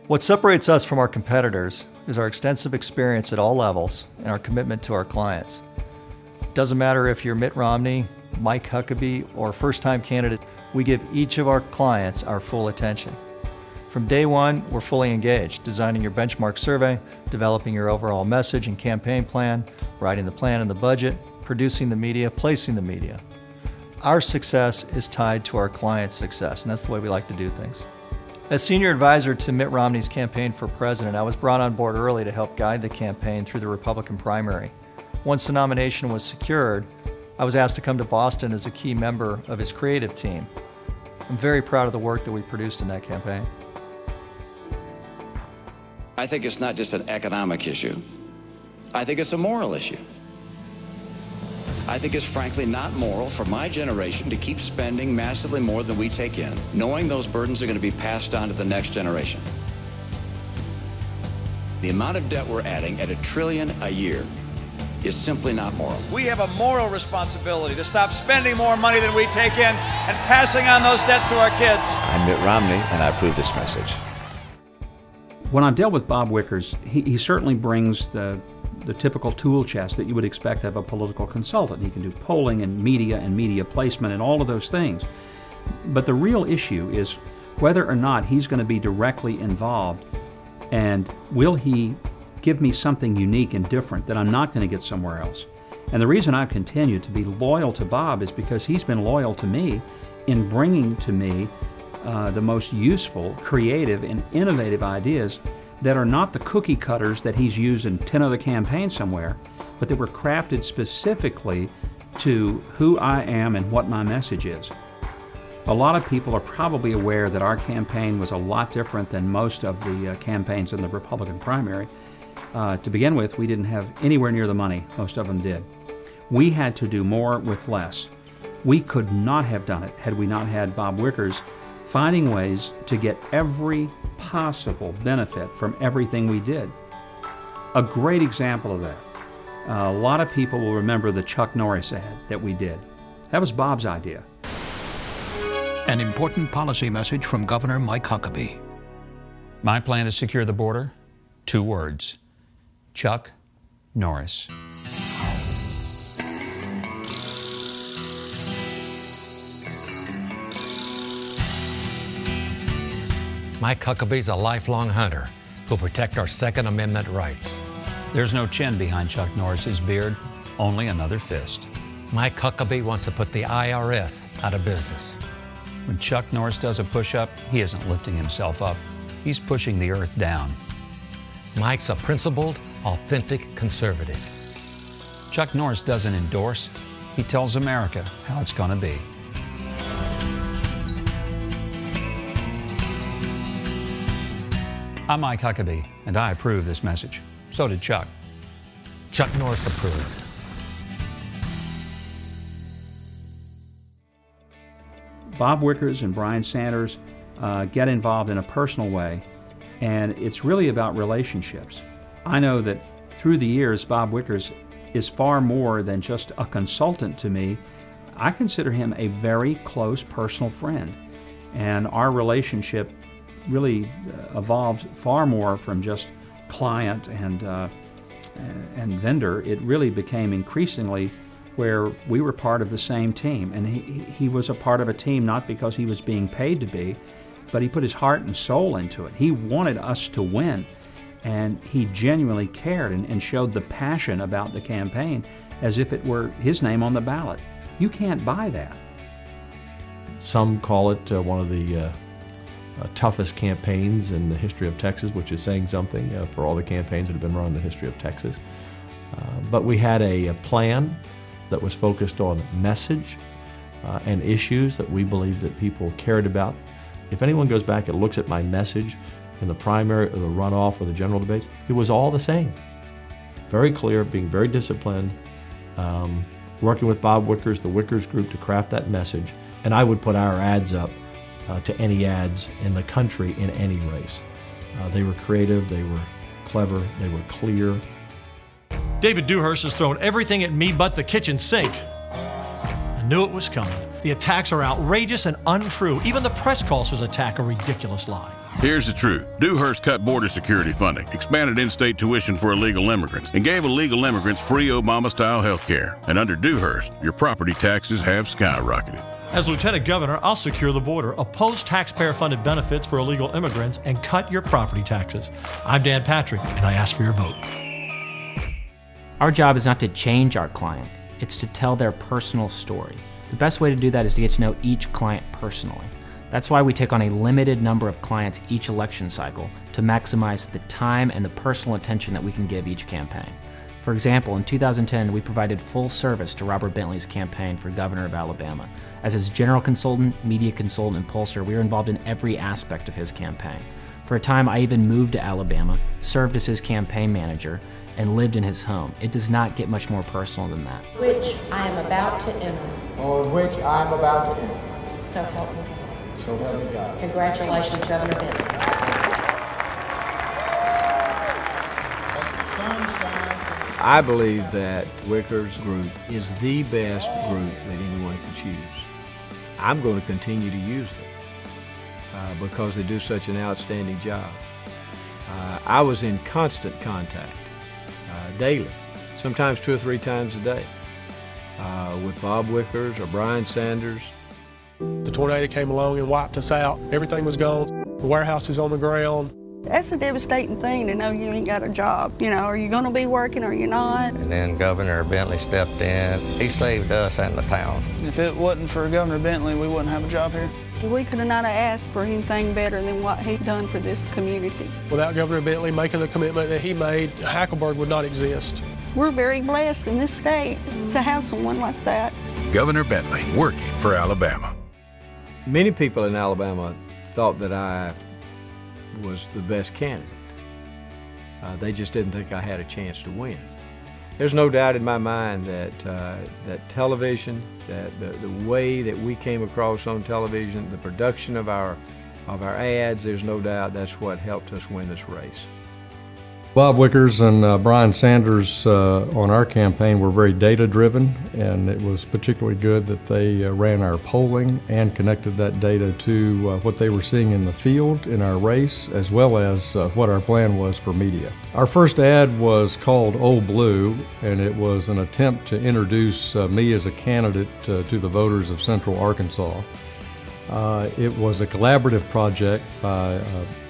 What separates us from our competitors is our extensive experience at all levels and our commitment to our clients. It doesn't matter if you're Mitt Romney, Mike Huckabee, or a first-time candidate, we give each of our clients our full attention. From day one, we're fully engaged, designing your benchmark survey, developing your overall message and campaign plan, writing the plan and the budget, producing the media, placing the media. Our success is tied to our clients' success, and that's the way we like to do things. As senior advisor to Mitt Romney's campaign for president, I was brought on board early to help guide the campaign through the Republican primary. Once the nomination was secured, I was asked to come to Boston as a key member of his creative team. I'm very proud of the work that we produced in that campaign. I think it's not just an economic issue. I think it's a moral issue. I think it's frankly not moral for my generation to keep spending massively more than we take in, knowing those burdens are going to be passed on to the next generation. The amount of debt we're adding at $1 trillion a year is simply not moral. We have a moral responsibility to stop spending more money than we take in and passing on those debts to our kids. I'm Mitt Romney, and I approve this message. When I've dealt with Bob Wickers, he certainly brings the typical tool chest that you would expect of a political consultant. He can do polling and media placement and all of those things. But the real issue is whether or not he's going to be directly involved, and will he give me something unique and different that I'm not going to get somewhere else. And the reason I've continued to be loyal to Bob is because he's been loyal to me in bringing to me the most useful, creative, and innovative ideas that are not the cookie cutters that he's used in 10 other campaigns somewhere, but that were crafted specifically to who I am and what my message is. A lot of people are probably aware that our campaign was a lot different than most of the campaigns in the Republican primary. To begin with, we didn't have anywhere near the money most of them did. We had to do more with less. We could not have done it had we not had Bob Wickers finding ways to get every possible benefit from everything we did. A great example of that. A lot of people will remember the Chuck Norris ad that we did. That was Bob's idea. An important policy message from Governor Mike Huckabee. My plan to secure the border? 2 words. Chuck Norris. Mike Huckabee's a lifelong hunter who'll protect our Second Amendment rights. There's no chin behind Chuck Norris's beard, only another fist. Mike Huckabee wants to put the IRS out of business. When Chuck Norris does a push-up, he isn't lifting himself up. He's pushing the earth down. Mike's a principled, authentic conservative. Chuck Norris doesn't endorse. He tells America how it's going to be. I'm Mike Huckabee, and I approve this message. So did Chuck. Chuck Norris approved. Bob Wickers and Brian Sanders get involved in a personal way, and it's really about relationships. I know that through the years, Bob Wickers is far more than just a consultant to me. I consider him a very close personal friend, and our relationship really evolved far more from just client and vendor. It really became increasingly where we were part of the same team, and he was a part of a team not because he was being paid to be, but he put his heart and soul into it. He wanted us to win, and he genuinely cared and showed the passion about the campaign as if it were his name on the ballot. You can't buy that. Some call it one of the toughest campaigns in the history of Texas, which is saying something for all the campaigns that have been run in the history of Texas. But we had a plan that was focused on message and issues that we believed that people cared about. If anyone goes back and looks at my message in the primary or the runoff or the general debates, it was all the same. Very clear, being very disciplined, working with Bob Wickers, the Wickers group, to craft that message. And I would put our ads up to any ads in the country in any race. They were creative, they were clever, they were clear. David Dewhurst has thrown everything at me but the kitchen sink. I knew it was coming. The attacks are outrageous and untrue. Even the press calls his attack a ridiculous lie. Here's the truth. Dewhurst cut border security funding, expanded in-state tuition for illegal immigrants, and gave illegal immigrants free Obama-style health care. And under Dewhurst, your property taxes have skyrocketed. As Lieutenant Governor, I'll secure the border, oppose taxpayer-funded benefits for illegal immigrants, and cut your property taxes. I'm Dan Patrick, and I ask for your vote. Our job is not to change our client, it's to tell their personal story. The best way to do that is to get to know each client personally. That's why we take on a limited number of clients each election cycle to maximize the time and the personal attention that we can give each campaign. For example, in 2010, we provided full service to Robert Bentley's campaign for governor of Alabama. As his general consultant, media consultant, and pollster, we were involved in every aspect of his campaign. For a time, I even moved to Alabama, served as his campaign manager, and lived in his home. It does not get much more personal than that. Which I am about to enter. On which I am about to enter. So help me God. So help me God. Congratulations, Governor Bentley. I believe that Wickers Group is the best group that anyone can choose. I'm going to continue to use them because they do such an outstanding job. I was in constant contact daily, sometimes 2 or 3 times a day, with Bob Wickers or Brian Sanders. The tornado came along and wiped us out. Everything was gone. The warehouse is on the ground. That's a devastating thing to know you ain't got a job. You know, are you going to be working or you're not? And then Governor Bentley stepped in. He saved us and the town. If it wasn't for Governor Bentley, we wouldn't have a job here. We could have not asked for anything better than what he's done for this community. Without Governor Bentley making the commitment that he made, Hackleburg would not exist. We're very blessed in this state to have someone like that. Governor Bentley, working for Alabama. Many people in Alabama thought that I was the best candidate. They just didn't think I had a chance to win. There's no doubt in my mind that that television, that the way that we came across on television, the production of our ads, there's no doubt that's what helped us win this race. Bob Wickers and Brian Sanders on our campaign were very data-driven, and it was particularly good that they ran our polling and connected that data to what they were seeing in the field in our race, as well as what our plan was for media. Our first ad was called Old Blue, and it was an attempt to introduce me as a candidate to the voters of Central Arkansas. It was a collaborative project by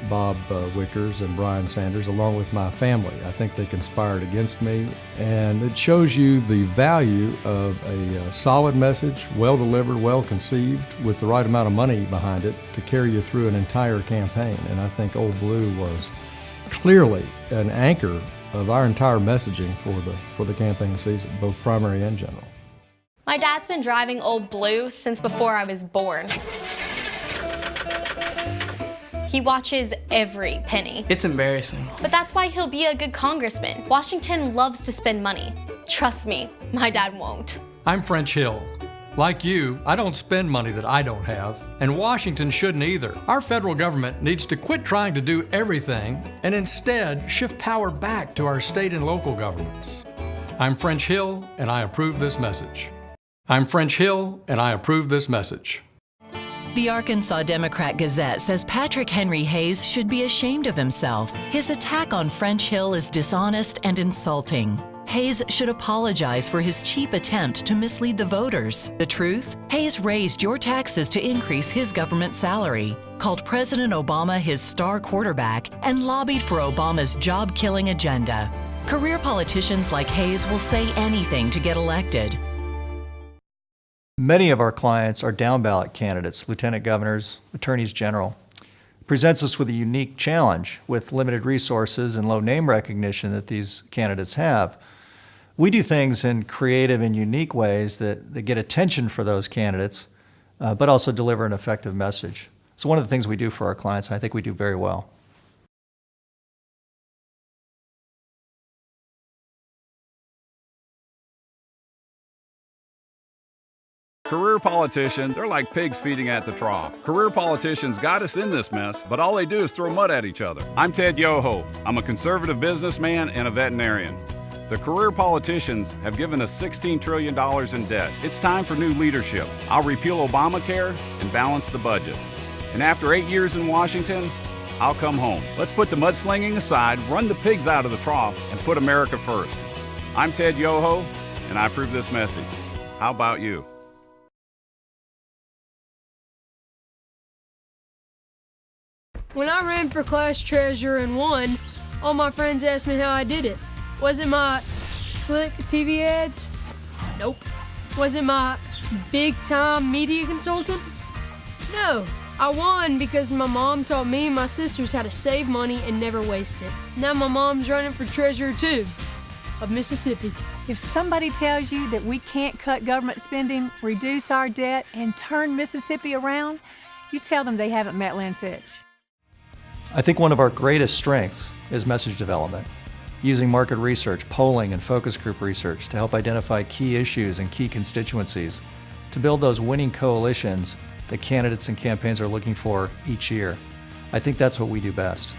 Bob Wickers and Brian Sanders, along with my family. I think they conspired against me, and it shows you the value of a solid message, well delivered, well conceived, with the right amount of money behind it to carry you through an entire campaign. And I think Old Blue was clearly an anchor of our entire messaging for the campaign season, both primary and general. My dad's been driving Old Blue since before I was born. He watches every penny. It's embarrassing. But that's why he'll be a good congressman. Washington loves to spend money. Trust me, my dad won't. I'm French Hill. Like you, I don't spend money that I don't have, and Washington shouldn't either. Our federal government needs to quit trying to do everything and instead shift power back to our state and local governments. I'm French Hill, and I approve this message. I'm French Hill, and I approve this message. The Arkansas Democrat-Gazette says Patrick Henry Hayes should be ashamed of himself. His attack on French Hill is dishonest and insulting. Hayes should apologize for his cheap attempt to mislead the voters. The truth? Hayes raised your taxes to increase his government salary, called President Obama his star quarterback, and lobbied for Obama's job-killing agenda. Career politicians like Hayes will say anything to get elected. Many of our clients are down-ballot candidates, lieutenant governors, attorneys general. It presents us with a unique challenge with limited resources and low name recognition that these candidates have. We do things in creative and unique ways that get attention for those candidates, but also deliver an effective message. It's one of the things we do for our clients, and I think we do very well. Career politicians, they're like pigs feeding at the trough. Career politicians got us in this mess, but all they do is throw mud at each other. I'm Ted Yoho. I'm a conservative businessman and a veterinarian. The career politicians have given us $16 trillion in debt. It's time for new leadership. I'll repeal Obamacare and balance the budget. And after 8 years in Washington, I'll come home. Let's put the mudslinging aside, run the pigs out of the trough, and put America first. I'm Ted Yoho, and I approve this message. How about you? When I ran for class treasurer and won, all my friends asked me how I did it. Was it my slick TV ads? Nope. Was it my big-time media consultant? No. I won because my mom taught me and my sisters how to save money and never waste it. Now my mom's running for treasurer too, of Mississippi. If somebody tells you that we can't cut government spending, reduce our debt, and turn Mississippi around, you tell them they haven't met Lynn Fitch. I think one of our greatest strengths is message development, using market research, polling, and focus group research to help identify key issues and key constituencies to build those winning coalitions that candidates and campaigns are looking for each year. I think that's what we do best.